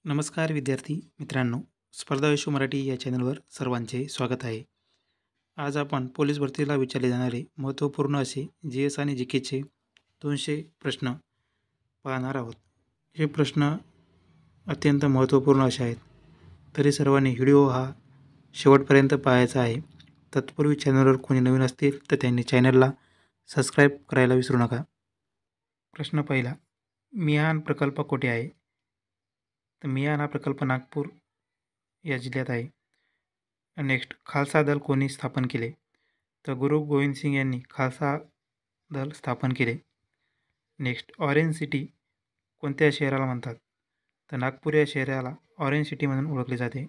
नमस्कार विद्यार्थी मित्रांनो, स्पर्धा विश्व मराठी या चॅनलवर सर्वांचे स्वागत आहे. आज आपण पोलीस भरतीला विचारले जाणारे महत्त्वपूर्ण असे जी.एस. आणि जी.केचे 200 प्रश्न पाहणार आहोत. हे प्रश्न अत्यंत महत्त्वपूर्ण असे आहेत. तरी सर्वांनी व्हिडिओ हा शेवटपर्यंत पाहायचा आहे. तत्पूर्वी चॅनलवर कोणी नवीन असतील तर त्यांनी चॅनलला सबस्क्राईब करायला विसरू नका. प्रश्न पहिला, मिहान प्रकल्प कुठे आहे? तर मिहान हा प्रकल्प नागपूर या जिल्ह्यात आहे. नेक्स्ट, खालसा दल कोणी स्थापन केले? तर गुरु गोविंद सिंग यांनी खालसा दल स्थापन केले. नेक्स्ट, ऑरेंज सिटी कोणत्या शहराला म्हणतात? तर नागपूर या शहराला ऑरेंज सिटी म्हणून ओळखले जाते.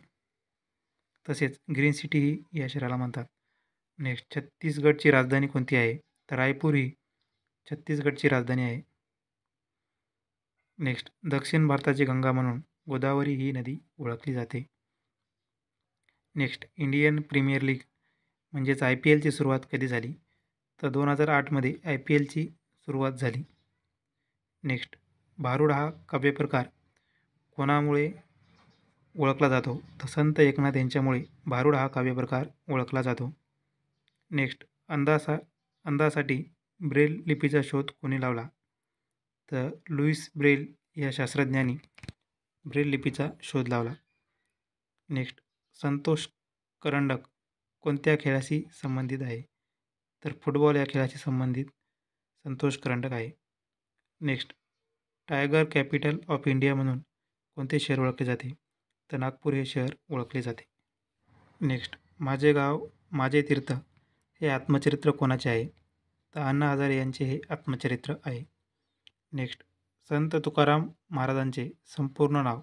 तसेच ग्रीन सिटी ही या शहराला म्हणतात. नेक्स्ट, छत्तीसगडची राजधानी कोणती आहे? तर रायपूर ही छत्तीसगडची राजधानी आहे. नेक्स्ट, दक्षिण भारताची गंगा म्हणून गोदावरी ही नदी ओळखली जाते. नेक्स्ट, इंडियन प्रीमियर लीग म्हणजेच IPLची सुरुवात कधी झाली? तर 2008मध्ये IPLची सुरुवात झाली. नेक्स्ट, भारुड हा काव्यप्रकार कोणामुळे ओळखला जातो? तर संत एकनाथ यांच्यामुळे भारुड हा काव्यप्रकार ओळखला जातो. नेक्स्ट, अंधासाठी ब्रेल लिपीचा शोध कोणी लावला? तर लुईस ब्रेल या शास्त्रज्ञांनी ब्रेल लिपीचा शोध लावला. नेक्स्ट, संतोष करंडक कोणत्या खेळाशी संबंधित आहे? तर फुटबॉल या खेळाशी संबंधित संतोष करंडक आहे. Next, tiger capital of India म्हणून कोणते शहर ओळखले जाते? तर नागपूर हे शहर ओळखले जाते. नेक्स्ट, माझे गाव माझे तीर्थ हे आत्मचरित्र कोणाचे आहे? तर अण्णा हजारे यांचे हे आत्मचरित्र आहे. नेक्स्ट, संत तुकाराम महाराजांचे संपूर्ण नाव?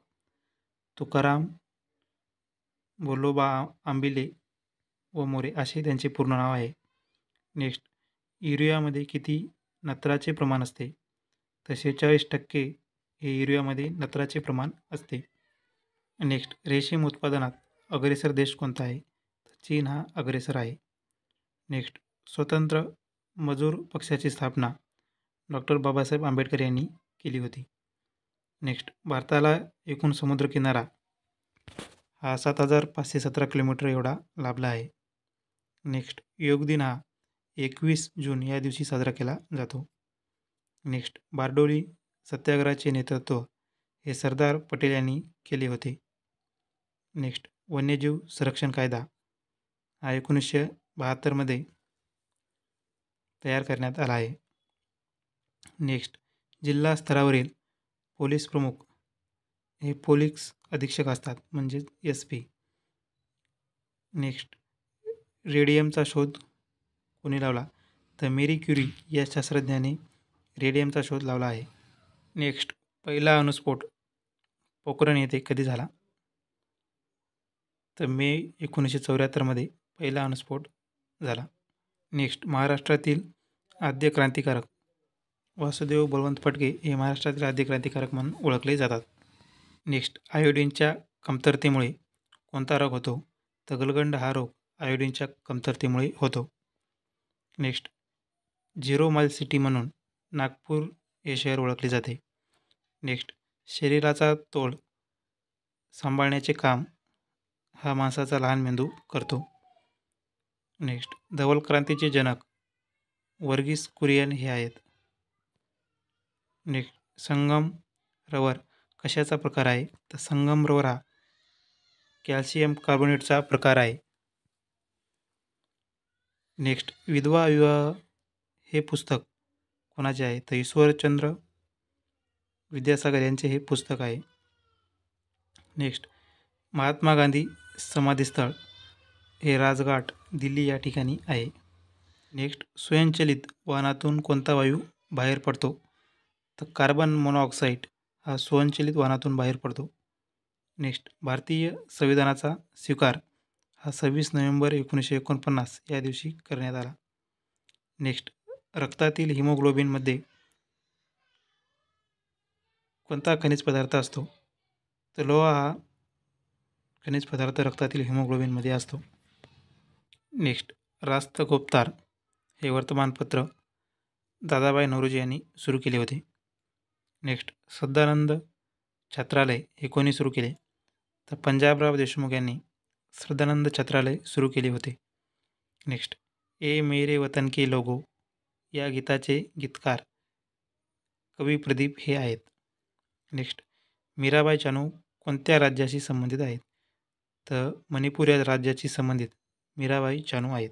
तुकाराम बोलोबा आंबिले व मोरे असे त्यांचे पूर्ण नाव आहे. नेक्स्ट, युरियामध्ये किती नत्राचे प्रमाण असते? तर 46% हे युरियामध्ये नत्राचे प्रमाण असते. नेक्स्ट, रेशीम उत्पादनात अग्रेसर देश कोणता आहे? तर चीन हा अग्रेसर आहे. नेक्स्ट, स्वतंत्र मजूर पक्षाची स्थापना डॉक्टर बाबासाहेब आंबेडकर यांनी केली होती. नेक्स्ट, भारताला एकूण समुद्रकिनारा हा 7517 किलोमीटर एवढा लाभला आहे. नेक्स्ट, योग दिन हा 21 जून या दिवशी साजरा केला जातो. नेक्स्ट, बारडोली सत्याग्रहाचे नेतृत्व हे सरदार पटेल यांनी केले होते. नेक्स्ट, वन्यजीव संरक्षण कायदा हा 1972मध्ये तयार करण्यात आला आहे. नेक्स्ट, जिल्हा स्तरावरील पोलीस प्रमुख हे पोलीस अधीक्षक असतात म्हणजेच SP. नेक्स्ट, रेडियमचा शोध कोणी लावला? तर मेरी क्युरी या शास्त्रज्ञाने रेडियमचा शोध लावला आहे. नेक्स्ट, पहिला अणुस्फोट पोखरण येथे कधी झाला? तर मे 1974मध्ये पहिला अणुस्फोट झाला. नेक्स्ट, महाराष्ट्रातील आद्य क्रांतिकारक वासुदेव बळवंत फडके हे महाराष्ट्रातील आद्य क्रांतिकारक म्हणून ओळखले जातात. नेक्स्ट, आयोडीनच्या कमतरतेमुळे कोणता रोग होतो? तर गलगंड हा रोग आयोडीनच्या कमतरतेमुळे होतो. नेक्स्ट, झिरो माईल सिटी म्हणून नागपूर हे शहर ओळखले जाते. नेक्स्ट, शरीराचा तोल सांभाळण्याचे काम हा माणसाचा लहान मेंदू करतो. नेक्स्ट, धवल क्रांतीचे जनक वर्गीस कुरियन हे आहेत. नेक्स्ट, संगम रवर कशाचा प्रकार आहे? तर संगम रवर हा कॅल्शियम कार्बोनेटचा प्रकार आहे. नेक्स्ट, विधवा विवाह हे पुस्तक कोणाचे आहे? तर ईश्वरचंद्र विद्यासागर यांचे हे पुस्तक आहे. नेक्स्ट, महात्मा गांधी समाधीस्थळ हे राजघाट दिल्ली या ठिकाणी आहे. नेक्स्ट, स्वयंचलित वाहनातून कोणता वायू बाहेर पडतो? तर कार्बन मोनॉक्साईड हा स्वयंचलित वाहनातून बाहेर पडतो. नेक्स्ट, भारतीय संविधानाचा स्वीकार हा 26 नोव्हेंबर 1949 या दिवशी करण्यात आला. नेक्स्ट, रक्तातील हिमोग्लोबिनमध्ये कोणता खनिज पदार्थ असतो? तर लोहा हा खनिज पदार्थ रक्तातील हिमोग्लोबिनमध्ये असतो. नेक्स्ट, राष्ट्रगोपतार हे वर्तमानपत्र दादाभाई नौरोजी यांनी सुरू केले होते. नेक्स्ट, सदानंद छात्रालय हे कोणी सुरू केले? तर पंजाबराव देशमुख यांनी श्रद्धानंद छात्रालय सुरू केले होते. नेक्स्ट, ए मेरे वतन के लोगो या गीताचे गीतकार कवी प्रदीप हे आहेत. नेक्स्ट, मीराबाई चानू कोणत्या राज्याशी संबंधित आहेत? तर मणिपूर या राज्याशी संबंधित मीराबाई चानू आहेत.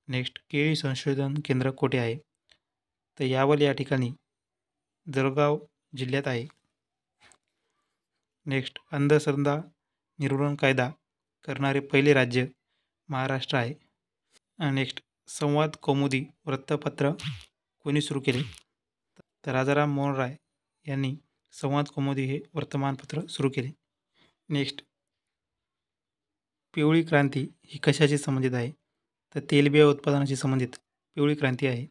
नेक्स्ट, केळी संशोधन केंद्र कोठे आहे? तर यावल या ठिकाणी जळगाव जिल्ह्यात आहे. नेक्स्ट, अंधश्रद्धा निर्मूलन कायदा करणारे पहिले राज्य महाराष्ट्र आहे. नेक्स्ट, संवाद कौमुदी वृत्तपत्र कोणी सुरू केले? तर राजाराम मोहन राय यांनी संवाद कौमुदी हे वर्तमानपत्र सुरू केले. नेक्स्ट, पिवळी क्रांती ही कशाशी संबंधित आहे? तर तेलबिया उत्पादनाशी संबंधित पिवळी क्रांती आहे.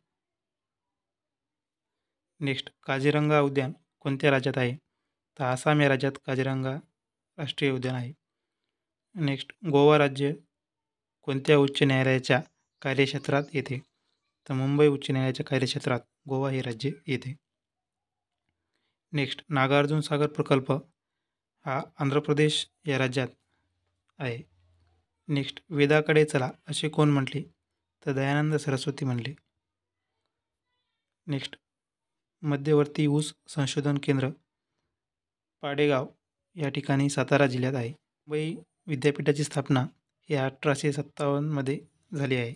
नेक्स्ट, काझीरंगा उद्यान कोणत्या राज्यात आहे? तर आसाम या राज्यात काझीरंगा राष्ट्रीय उद्यान आहे. नेक्स्ट, गोवा राज्य कोणत्या उच्च न्यायालयाच्या कार्यक्षेत्रात येते? तर मुंबई उच्च न्यायालयाच्या कार्यक्षेत्रात गोवा हे राज्य येते. नेक्स्ट, नागार्जुन सागर प्रकल्प हा आंध्र प्रदेश या राज्यात आहे. नेक्स्ट, वेदाकडे चला असे कोण म्हटले? तर दयानंद सरस्वती म्हणले. नेक्स्ट, मध्यवर्ती ऊस संशोधन केंद्र पाडेगाव या ठिकाणी सातारा जिल्ह्यात आहे. मुंबई विद्यापीठाची स्थापना ही 1857मध्ये झाली आहे.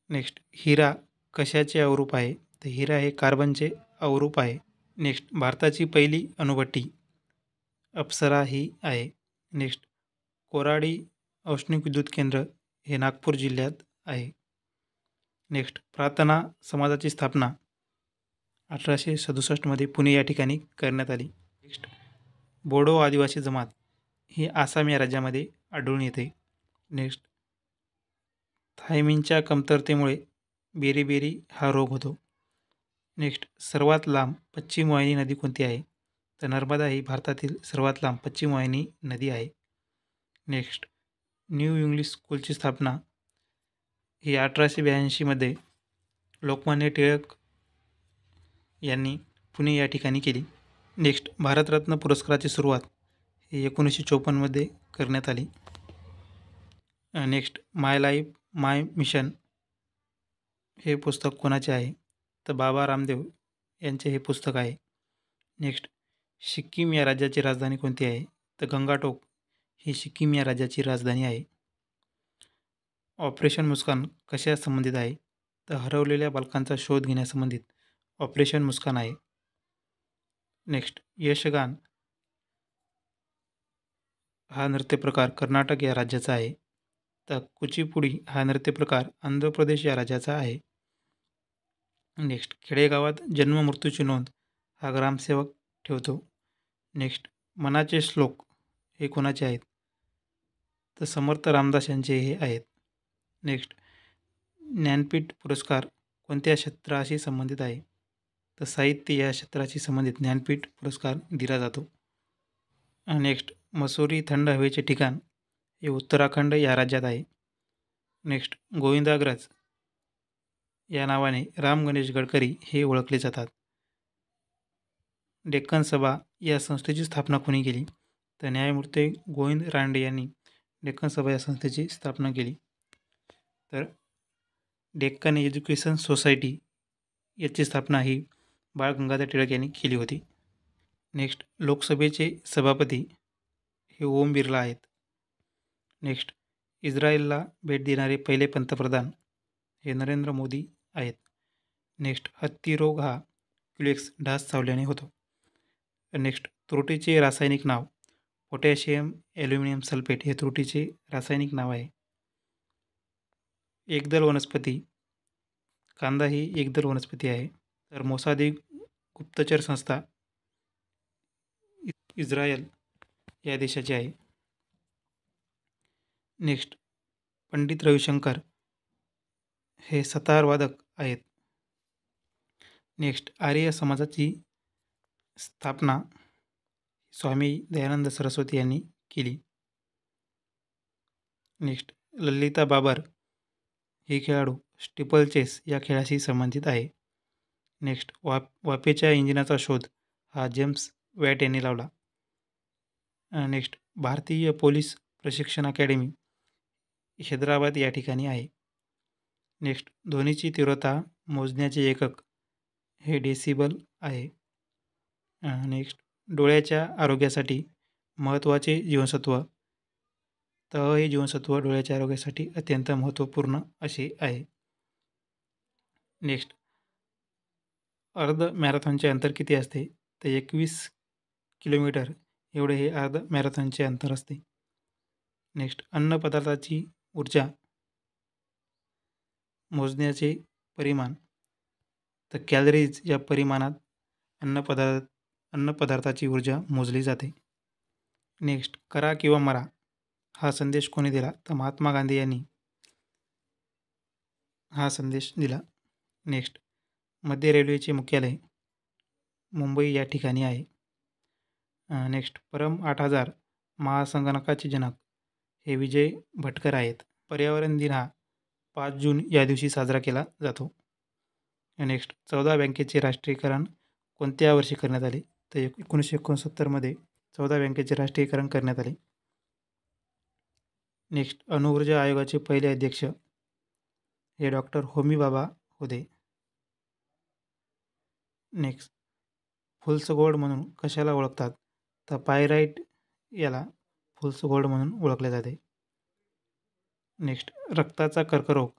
नेक्स्ट, हिरा कशाचे अवरूप आहे? तर हिरा हे कार्बनचे अवरूप आहे. नेक्स्ट, भारताची पहिली अणुभट्टी अप्सरा ही आहे. नेक्स्ट, कोराडी औष्णिक विद्युत केंद्र हे नागपूर जिल्ह्यात आहे. नेक्स्ट, प्रार्थना समाजाची स्थापना 1867मध्ये पुणे या ठिकाणी करण्यात आली. नेक्स्ट, बोडो आदिवासी जमात ही आसाम या राज्यामध्ये आढळून येते. नेक्स्ट, थायमिनच्या कमतरतेमुळे बेरीबेरी हा रोग होतो. नेक्स्ट, सर्वात लांब पश्चिम वाहिनी नदी कोणती आहे? तर नर्मदा ही भारतातील सर्वात लांब पश्चिम वाहिनी नदी आहे. नेक्स्ट, न्यू इंग्लिश स्कूलची स्थापना ही 1882मध्ये लोकमान्य टिळक यांनी पुणे या ठिकाणी केली. नेक्स्ट, भारतरत्न पुरस्काराची सुरुवात ही 1954मध्ये करण्यात आली. नेक्स्ट, माय लाईफ माय मिशन हे पुस्तक कोणाचे आहे? तर बाबा रामदेव यांचे हे पुस्तक आहे. नेक्स्ट, सिक्कीम या राज्याची राजधानी कोणती आहे? तर गंगाटोक ही सिक्कीम या राज्याची राजधानी आहे. ऑपरेशन मुस्कान कशा संबंधित आहे? तर हरवलेल्या बालकांचा शोध घेण्यासंबंधित ऑपरेशन मुस्कान आहे. नेक्स्ट, यशगान हा नृत्यप्रकार कर्नाटक या राज्याचा आहे. तर कुचिपुडी हा नृत्यप्रकार आंध्र प्रदेश या राज्याचा आहे. नेक्स्ट, खेडेगावात जन्म मृत्यूची नोंद हा ग्रामसेवक ठेवतो. नेक्स्ट, मनाचे श्लोक हे कोणाचे आहेत? तर समर्थ रामदास यांचे हे आहेत. नेक्स्ट, ज्ञानपीठ पुरस्कार कोणत्या क्षेत्राशी संबंधित आहे? तर साहित्य या क्षेत्राशी संबंधित ज्ञानपीठ पुरस्कार दिला जातो. नेक्स्ट, मसुरी थंड हवेचे ठिकाण हे उत्तराखंड या राज्यात आहे. नेक्स्ट, गोविंदाग्रज या नावाने राम गणेश गडकरी हे ओळखले जातात. डेक्कन सभा या संस्थेची स्थापना कोणी केली? तर न्यायमूर्ती गोविंद रानडे यांनी डेक्कन सभा या संस्थेची स्थापना केली. तर डेक्कन एज्युकेशन सोसायटी याची स्थापना ही बाळ गंगाधर टिळक यांनी केली होती. नेक्स्ट, लोकसभेचे सभापती हे ओम बिर्ला आहेत. नेक्स्ट, इस्रायलला भेट देणारे पहिले पंतप्रधान हे नरेंद्र मोदी आहेत. नेक्स्ट, हत्ती रोग हा क्युलेक्स डास चावल्याने होतो. नेक्स्ट, त्रुटीचे रासायनिक नाव पोटॅशियम ॲल्युमिनियम सल्फेट हे त्रुटीचे रासायनिक नाव आहे. एकदल वनस्पती कांदा ही एकदल वनस्पती आहे. तर मोसादी गुप्तचर संस्था इस्रायल या देशाची आहे. नेक्स्ट, पंडित रविशंकर हे सतारवादक आहेत. नेक्स्ट, आर्य समाजाची स्थापना स्वामी दयानंद सरस्वती यांनी केली. नेक्स्ट, ललिता बाबर ही खेळाडू स्टिपल चेस या खेळाशी संबंधित आहे. नेक्स्ट, वाफेच्या इंजिनाचा शोध हा जेम्स वॅट यांनी लावला. नेक्स्ट भारतीय पोलीस प्रशिक्षण अकॅडमी हैदराबाद या ठिकाणी आहे. नेक्स्ट ध्वनीची तीव्रता मोजण्याचे एकक हे डेसिबल आहे. नेक्स्ट डोळ्याच्या आरोग्यासाठी महत्त्वाचे जीवनसत्व, तर हे जीवनसत्व डोळ्याच्या आरोग्यासाठी अत्यंत महत्त्वपूर्ण असे आहे. नेक्स्ट अर्ध मॅरेथॉनचे अंतर किती असते? तर 21 किलोमीटर एवढे हे अर्ध मॅरेथॉनचे अंतर असते. नेक्स्ट अन्न पदार्थाची ऊर्जा मोजण्याचे परिमाण, तर कॅलरीज या परिमाणात अन्नपदार्थाची ऊर्जा मोजली जाते. नेक्स्ट करा किंवा मरा हा संदेश कोणी दिला? तर महात्मा गांधी यांनी हा संदेश दिला. नेक्स्ट मध्य रेल्वेचे मुख्यालय मुंबई या ठिकाणी आहे. नेक्स्ट परम 8000 महासंगणकाचे जनक हे विजय भटकर आहेत. पर्यावरण दिन हा 5 जून या दिवशी साजरा केला जातो. नेक्स्ट 14 बँकेचे राष्ट्रीयकरण कोणत्या वर्षी करण्यात आले? तर 1969मध्ये 14 बँकेचे राष्ट्रीयकरण करण्यात आले. नेक्स्ट अणुऊर्जा आयोगाचे पहिले अध्यक्ष हे डॉक्टर होमी बाबा होते. नेक्स्ट फुल्स गोल्ड म्हणून कशाला ओळखतात? तर पायराईट याला फुल्स गोल्ड म्हणून ओळखले जाते. नेक्स्ट रक्ताचा कर्करोग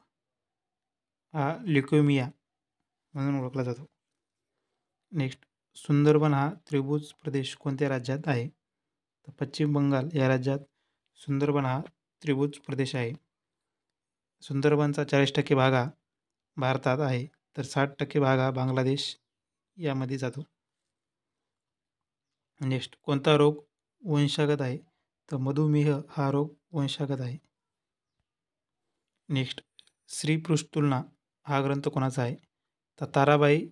हा ल्युकेमिया म्हणून ओळखला जातो. नेक्स्ट सुंदरबन हा त्रिभुज प्रदेश कोणत्या राज्यात आहे? तर पश्चिम बंगाल या राज्यात सुंदरबन हा त्रिभुज प्रदेश आहे. सुंदरबनचा 40% भाग हा भारतात आहे, तर 60% भाग हा बांगलादेश यामध्ये जातो. नेक्स्ट कोणता रोग वंशागत आहे? तर मधुमेह हा रोग वंशागत आहे. नेक्स्ट स्त्री पुरुष तुलना हा ग्रंथ कोणाचा आहे? तर ताराबाई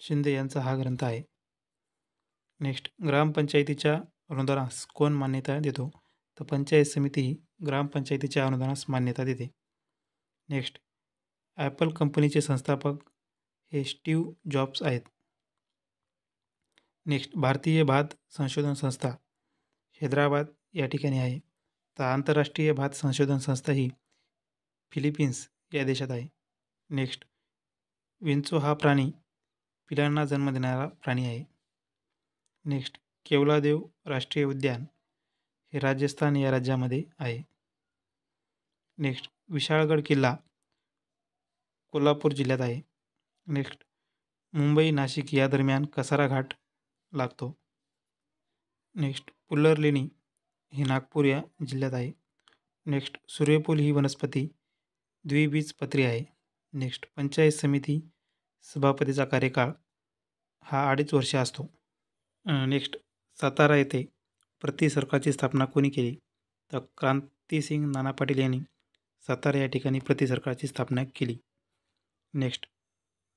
शिंदे यांचा हा ग्रंथ आहे. नेक्स्ट ग्रामपंचायतीच्या अनुदानास कोण मान्यता देतो? तर पंचायत समिती ही ग्रामपंचायतीच्या अनुदानास मान्यता देते. नेक्स्ट ॲपल कंपनीचे संस्थापक हे स्टीव्ह जॉब्स आहेत. नेक्स्ट भारतीय भात संशोधन संस्था हैदराबाद या ठिकाणी आहे. तर आंतरराष्ट्रीय भात संशोधन संस्था ही फिलिपिन्स या देशात आहे. नेक्स्ट विंचू हा प्राणी पिलांना जन्म देणारा प्राणी आहे. नेक्स्ट केवलादेव राष्ट्रीय उद्यान हे राजस्थान या राज्यामध्ये आहे. नेक्स्ट विशाळगड किल्ला कोल्हापूर जिल्ह्यात आहे. नेक्स्ट मुंबई नाशिक या दरम्यान कसारा घाट लागतो. नेक्स्ट पुल्लर लेणी ही नागपूर या जिल्ह्यात आहे. नेक्स्ट सूर्यफूल ही वनस्पती द्विबीजपत्री आहे. नेक्स्ट पंचायत समिती सभापतीचा कार्यकाळ हा 2.5 वर्ष असतो. नेक्स्ट सातारा येथे प्रति सरकारची स्थापना कोणी केली? तर क्रांतिसिंग नाना पाटील यांनी सातारा या ठिकाणी प्रति सरकारची स्थापना केली. नेक्स्ट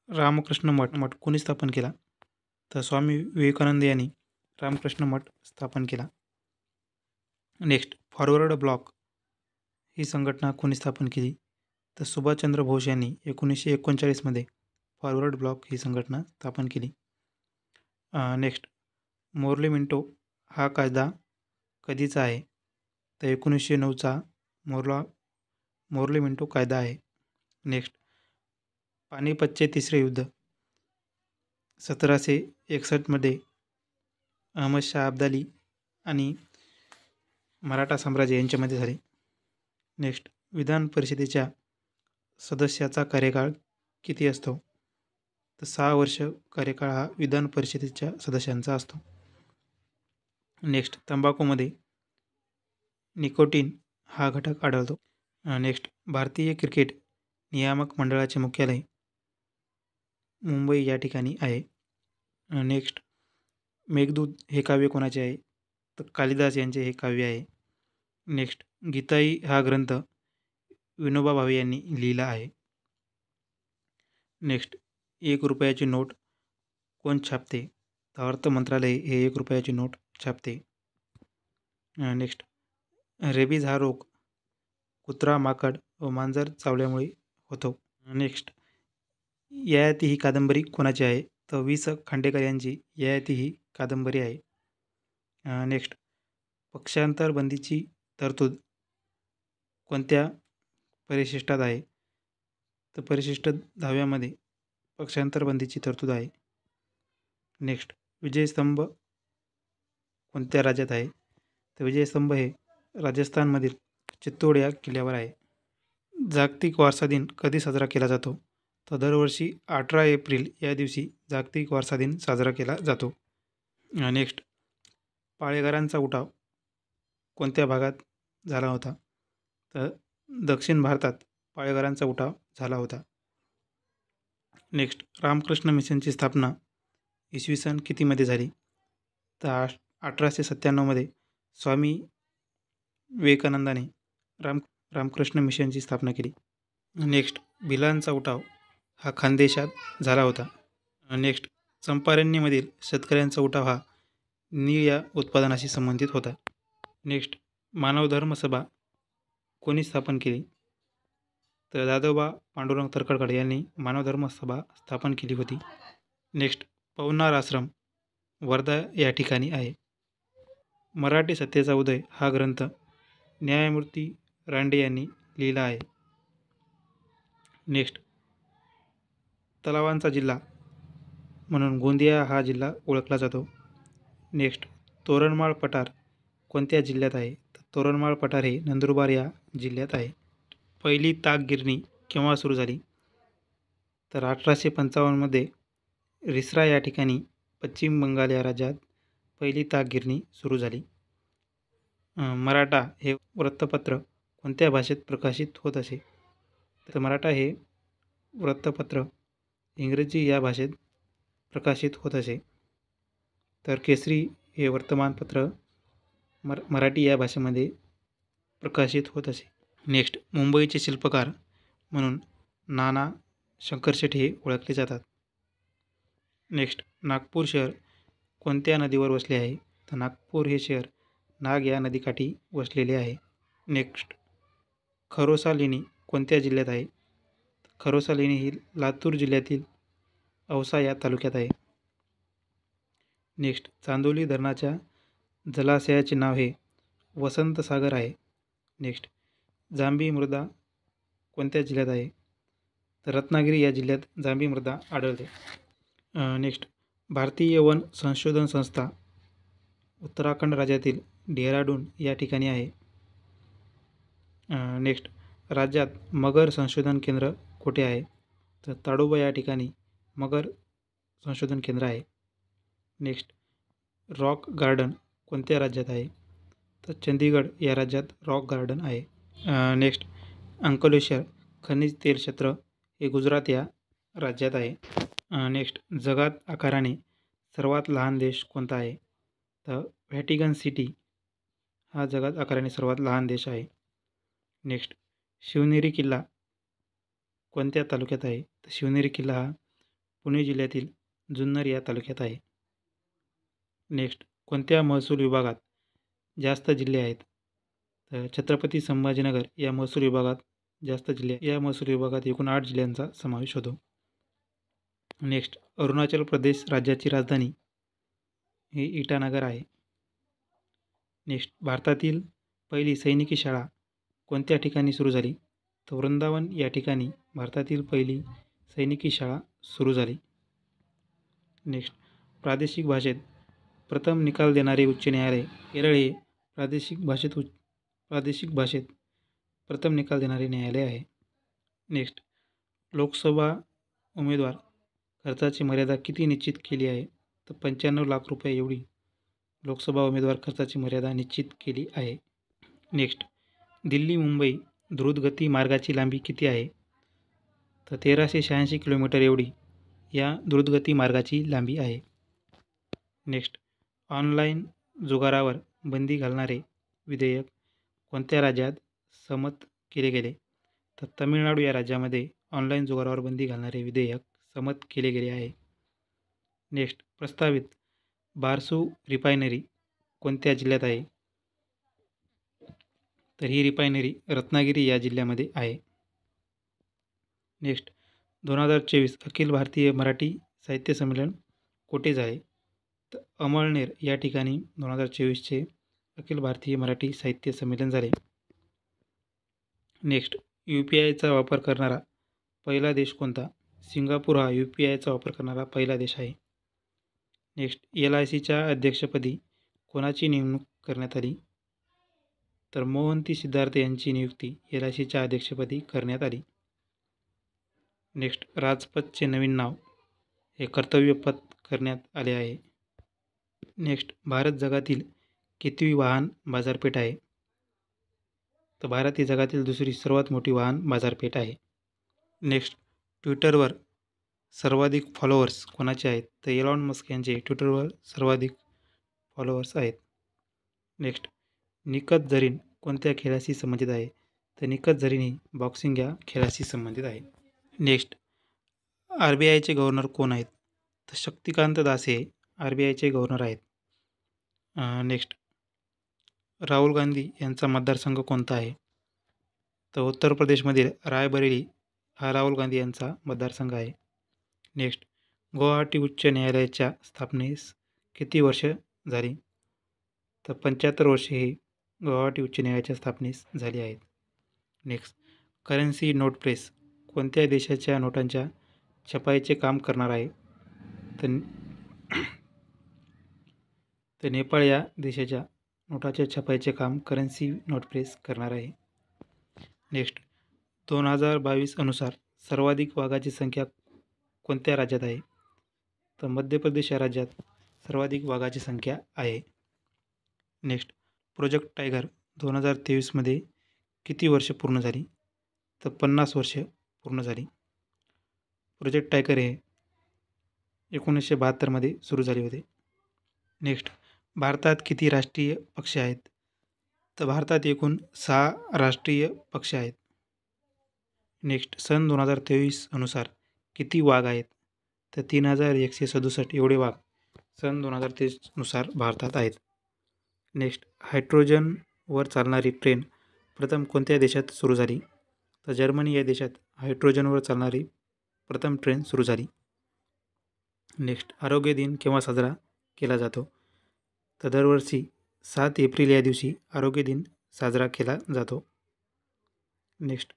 रामकृष्ण मठ कोणी स्थापन केला? तर स्वामी विवेकानंद यांनी रामकृष्ण मठ स्थापन केला. नेक्स्ट फॉरवर्ड ब्लॉक ही संघटना कोणी स्थापन केली? तर सुभाषचंद्र बोस यांनी 1939मध्ये फॉरवर्ड ब्लॉक ही संघटना स्थापन केली. नेक्स्ट मोर्ले मिंटो हा कायदा कधीचा आहे? तर 1909चा मोर्ले मिंटो कायदा आहे. नेक्स्ट पानिपतचे तिसरे युद्ध 1761मध्ये अहमद शाह अब्दाली आणि मराठा साम्राज्य यांच्यामध्ये झाले. नेक्स्ट विधान परिषदेच्या सदस्याचा कार्यकाळ किती असतो? तर 6 वर्ष कार्यकाळ हा विधान परिषदेच्या सदस्यांचा असतो. नेक्स्ट तंबाखूमध्ये निकोटीन हा घटक आढळतो. नेक्स्ट भारतीय क्रिकेट नियामक मंडळाचे मुख्यालय मुंबई या ठिकाणी आहे. नेक्स्ट मेघदूत हे काव्य कोणाचे आहे? तर कालिदास यांचे हे काव्य आहे. नेक्स्ट गीताई हा ग्रंथ विनोबा भावे यांनी लिहिला आहे. नेक्स्ट 1 रुपयाची नोट कोण छापते? तर अर्थ मंत्रालय हे 1 रुपयाची नोट छापते. नेक्स्ट रेबीज हा रोग कुत्रा, माकड व मांजर चावल्यामुळे होतो. नेक्स्ट ययाती ही कादंबरी कोणाची आहे? तर वि. स. खांडेकर यांची ययाती ही कादंबरी आहे. नेक्स्ट, पक्षांतर बंदीची तरतूद कोणत्या परिशिष्टात आहे? तर परिशिष्ट 10व्यामध्ये पक्षांतर बंदीची तरतूद आहे. नेक्स्ट, विजयस्तंभ कोणत्या राज्यात आहे? तर विजयस्तंभ हे राजस्थानमधील चित्तोड या किल्ल्यावर आहे. जागतिक वारसा दिन कधी साजरा केला जातो? तर दरवर्षी 18 एप्रिल या दिवशी जागतिक वारसा दिन साजरा केला जातो. नेक्स्ट, पाळेकरांचा उठाव कोणत्या भागात झाला होता? तर दक्षिण भारतात पाळेकरांचा उठाव झाला होता. नेक्स्ट, रामकृष्ण मिशनची स्थापना इसवी सन कितीमध्ये झाली? तर 1897मध्ये स्वामी विवेकानंदाने रामकृष्ण मिशनची स्थापना केली. नेक्स्ट, भिलांचा उठाव हा खानदेशात झाला होता. नेक्स्ट, चंपारण्यमधील शेतकऱ्यांचा उठाव हा नीळ या उत्पादनाशी संबंधित होता. नेक्स्ट, मानव धर्म सभा कोणी स्थापन केली? तर दादोबा पांडुरंग तर्खडकर यांनी मानव धर्म सभा स्थापन केली होती. नेक्स्ट, पवनार आश्रम वर्धा या ठिकाणी आहे. मराठी सत्तेचा उदय हा ग्रंथ न्यायमूर्ती रांडे यांनी लिहिला आहे. नेक्स्ट, तलावांचा जिल्हा म्हणून गोंदिया हा जिल्हा ओळखला जातो. नेक्स्ट, तोरणमाळ पठार कोणत्या जिल्ह्यात आहे? तर तोरणमाळ पठार हे नंदुरबार या जिल्ह्यात आहे. पहिली ताग गिरणी केव्हा सुरू झाली? तर 1855मध्ये रिसरा या ठिकाणी पश्चिम बंगाल या राज्यात पहिली ताग गिरणी सुरू झाली. मराठा हे वृत्तपत्र कोणत्या भाषेत प्रकाशित होत असे? तर मराठा हे वृत्तपत्र इंग्रजी या भाषेत प्रकाशित होत असे. तर केसरी हे वर्तमानपत्र मराठी या भाषेमध्ये प्रकाशित होत असे. नेक्स्ट, मुंबईचे शिल्पकार म्हणून नाना शंकरशेठ हे ओळखले जातात. नेक्स्ट, नागपूर शहर कोणत्या नदीवर वसले आहे? तर नागपूर हे शहर नाग या नदीकाठी वसलेले आहे. नेक्स्ट, खरोसा लेणी कोणत्या जिल्ह्यात आहे? खरोसा लेणी ही लातूर जिल्ह्यातील औसा या तालुक्यात आहे. नेक्स्ट, चांदोली धरणाच्या जलाशयाचे नाव हे वसंतसागर आहे. नेक्स्ट, जांभी मृदा कोणत्या जिल्ह्यात आहे? तर रत्नागिरी या जिल्ह्यात जांभी मृदा आढळते. नेक्स्ट, भारतीय वन संशोधन संस्था उत्तराखंड राज्यातील डेहराडून या ठिकाणी आहे. नेक्स्ट, राज्यात मगर संशोधन केंद्र कुठे आहे? तर ताडोबा या ठिकाणी मगर संशोधन केंद्र आहे. नेक्स्ट, रॉक गार्डन कोणत्या राज्यात आहे? तर चंदीगड या राज्यात रॉक गार्डन आहे. नेक्स्ट, अंकलेश्वर खनिज तेल क्षेत्र हे गुजरात या राज्यात आहे. नेक्स्ट, जगात आकाराने सर्वात लहान देश कोणता आहे? तर व्हॅटिकन सिटी हा जगात आकाराने सर्वात लहान देश आहे. नेक्स्ट, शिवनेरी किल्ला कोणत्या तालुक्यात आहे? तर शिवनेरी किल्ला हा पुणे जिल्ह्यातील जुन्नर या तालुक्यात आहे. नेक्स्ट, कोणत्या महसूल विभागात जास्त जिल्हे आहेत? तर छत्रपती संभाजीनगर या महसूल विभागात जास्त जिल्हे, या महसूल विभागात एकूण 8 जिल्ह्यांचा समावेश होतो. नेक्स्ट, अरुणाचल प्रदेश राज्याची राजधानी ही इटानगर आहे. नेक्स्ट, भारतातील पहिली सैनिकी शाळा कोणत्या ठिकाणी सुरू झाली? तर वृंदावन या ठिकाणी भारतातील पहिली सैनिकी शाळा सुरू झाली. नेक्स्ट, प्रादेशिक भाषेत प्रथम निकाल देणारे उच्च न्यायालय केरळ हे प्रादेशिक भाषेत प्रथम निकाल देणारे न्यायालय आहे. नेक्स्ट, लोकसभा उमेदवार खर्चाची मर्यादा किती निश्चित केली आहे? तर 95 लाख रुपये एवढी लोकसभा उमेदवार खर्चाची मर्यादा निश्चित केली आहे. नेक्स्ट, दिल्ली मुंबई द्रुतगती मार्गाची लांबी किती आहे? तर 1386 किलोमीटर एवढी या द्रुतगती मार्गाची लांबी आहे. नेक्स्ट, ऑनलाईन जुगारावर बंदी घालणारे विधेयक कोणत्या राज्यात संमत केले गेले? तर तमिळनाडू या राज्यामध्ये ऑनलाईन जुगारावर बंदी घालणारे विधेयक संमत केले गेले आहे. नेक्स्ट, प्रस्तावित बारसू रिफायनरी कोणत्या जिल्ह्यात आहे? तर ही रिफायनरी रत्नागिरी या जिल्ह्यामध्ये आहे. नेक्स्ट, 2024 अखिल भारतीय मराठी साहित्य संमेलन कुठे झाले? तर अमळनेर या ठिकाणी 2024चे अखिल भारतीय मराठी साहित्य संमेलन झाले. नेक्स्ट, UPIचा वापर करणारा पहिला देश कोणता? सिंगापूर हा UPIचा वापर करणारा पहिला देश आहे. नेक्स्ट, LICच्या अध्यक्षपदी कोणाची नेमणूक करण्यात आली? तर मोहंती सिद्धार्थ यांची नियुक्ती LICच्या अध्यक्षपदी करण्यात आली. नेक्स्ट, राजपथचे नवीन नाव हे कर्तव्यपथ करण्यात आले आहे. नेक्स्ट, भारत जगातील कितवी वाहन बाजारपेठ आहे? तर भारत ही जगातील दुसरी सर्वात मोठी वाहन बाजारपेठ आहे. नेक्स्ट, ट्विटरवर सर्वाधिक फॉलोअर्स कोणाचे आहेत? तर एलॉन मस्क यांचे ट्विटरवर सर्वाधिक फॉलोअर्स आहेत. नेक्स्ट, निखत झरीन कोणत्या खेळाशी संबंधित आहे? तर निखत झरीन ही बॉक्सिंग या खेळाशी संबंधित आहे. नेक्स्ट, RBIचे गव्हर्नर कोण आहेत? तर शक्तिकांत दास हे RBIचे गव्हर्नर आहेत. नेक्स्ट, राहुल गांधी यांचा मतदारसंघ कोणता आहे? तर उत्तर प्रदेशमधील रायबरेली हा राहुल गांधी यांचा मतदारसंघ आहे. नेक्स्ट, गुवाहाटी उच्च न्यायालयाच्या स्थापनेस किती वर्ष झाली? तर 75 वर्षे ही गुवाहाटी उच्च न्यायालयाच्या स्थापनेस झाली आहेत. नेक्स्ट, करन्सी नोट प्रेस कोणत्या देशाच्या नोटांच्या छपाईचे काम करणार आहे? तर नेपाळ या देशाच्या नोटाच्या छपाईचे काम करन्सी नोट प्रेस करणार आहे. नेक्स्ट, 2022 अनुसार सर्वाधिक वाघाची संख्या कोणत्या राज्यात आहे? तर मध्य प्रदेश या राज्यात सर्वाधिक वाघाची संख्या आहे. नेक्स्ट, प्रोजेक्ट टायगर 2023मध्ये किती वर्ष पूर्ण झाली? तर 50 वर्ष पूर्ण झाली. प्रोजेक्ट टायगर हे 1972मध्ये सुरू झाले होते. नेक्स्ट, भारतात किती राष्ट्रीय पक्षी आहेत? तर भारतात एकूण 6 राष्ट्रीय पक्ष आहेत. नेक्स्ट, सन 2023 अनुसार किती वाघ आहेत? तर 3167 एवढे वाघ सन 2023 नुसार भारतात आहेत. नेक्स्ट, हायड्रोजनवर चालणारी ट्रेन प्रथम कोणत्या देशात सुरू झाली? तर जर्मनी या देशात हायड्रोजनवर चालणारी प्रथम ट्रेन सुरू झाली. नेक्स्ट, आरोग्य दिन केव्हा साजरा केला जातो? तर दरवर्षी 7 एप्रिल या दिवशी आरोग्य दिन साजरा केला जातो. नेक्स्ट,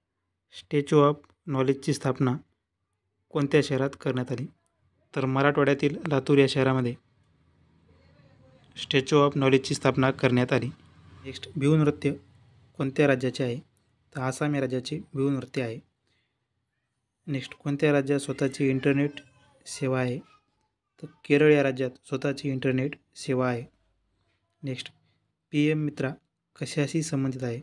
स्टॅच्यू ऑफ नॉलेजची स्थापना कोणत्या शहरात करण्यात आली? तर मराठवाड्यातील लातूर या शहरामध्ये स्टॅच्यू ऑफ नॉलेजची स्थापना करण्यात आली. नेक्स्ट, बिहू नृत्य कोणत्या राज्याचे आहे? तर आसाम या राज्याचे बिहू नृत्य आहे. नेक्स्ट, कोणत्या राज्यात स्वतःची इंटरनेट सेवा आहे? तर केरळ या राज्यात स्वतःची इंटरनेट सेवा आहे. नेक्स्ट, PM मित्रा कशाशी संबंधित आहे?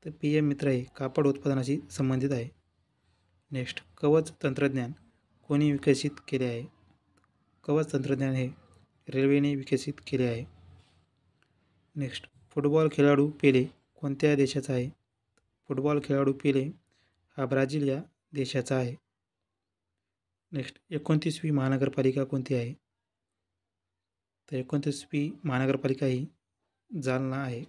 तर PM मित्रा हे कापड उत्पादनाशी संबंधित आहे. नेक्स्ट, कवच तंत्रज्ञान कोणी विकसित केले आहे? कवच तंत्रज्ञान हे रेल्वेने विकसित केले आहे. नेक्स्ट, फुटबॉल खेळाडू पेले कोणत्या देशाचा आहे? फुटबॉल खेळाडू पेले हा ब्राझील या देशाचा आहे. नेक्स्ट, 29वी महानगरपालिका कोणती आहे? तर 29वी महानगरपालिका ही जालना आहे.